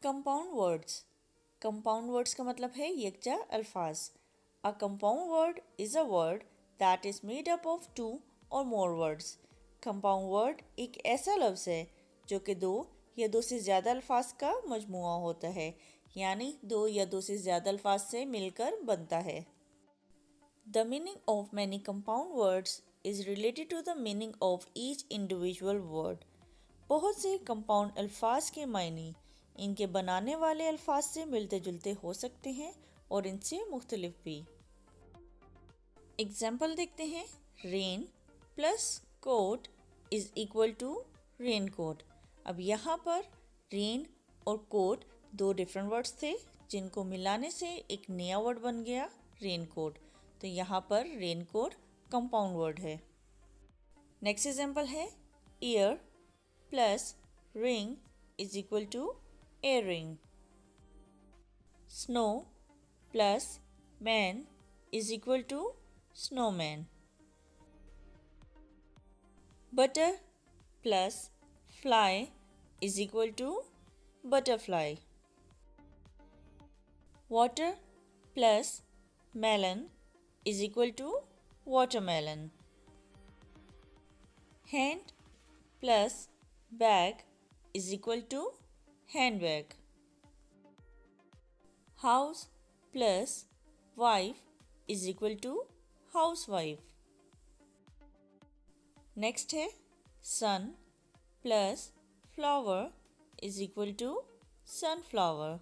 Compound words. Compound words का मतलब है यकजा अल्फाज। A compound word is a word that is made up of 2 और मोर वर्ड्स। कंपाउंड वर्ड एक ऐसा लफ्ज़ है जो कि 2 या 2 से ज़्यादा अल्फाज का मजमूआ होता है, यानी 2 या 2 से ज़्यादा अल्फाज से मिलकर बनता है। The meaning of many compound words is related to the meaning of each individual word. बहुत से कंपाउंड अल्फाज के मायने इनके बनाने वाले अल्फाज से मिलते जुलते हो सकते हैं और इनसे मुख्तलिफ भी। एग्जाम्पल देखते हैं। Rain plus coat is equal to rain coat. अब यहाँ पर रेन और कोट 2 डिफरेंट वर्ड्स थे जिनको मिलाने से एक नया वर्ड बन गया रेन कोट। तो यहाँ पर रेन कोट कंपाउंड वर्ड है। नेक्स्ट एग्जाम्पल है ear plus ring is equal to air ring. Snow plus man is equal to snowman. Butter plus fly is equal to butterfly. Water plus melon is equal to watermelon. Hand plus bag is equal to handbag. House plus wife is equal to housewife. Next है sun plus flower is equal to sunflower.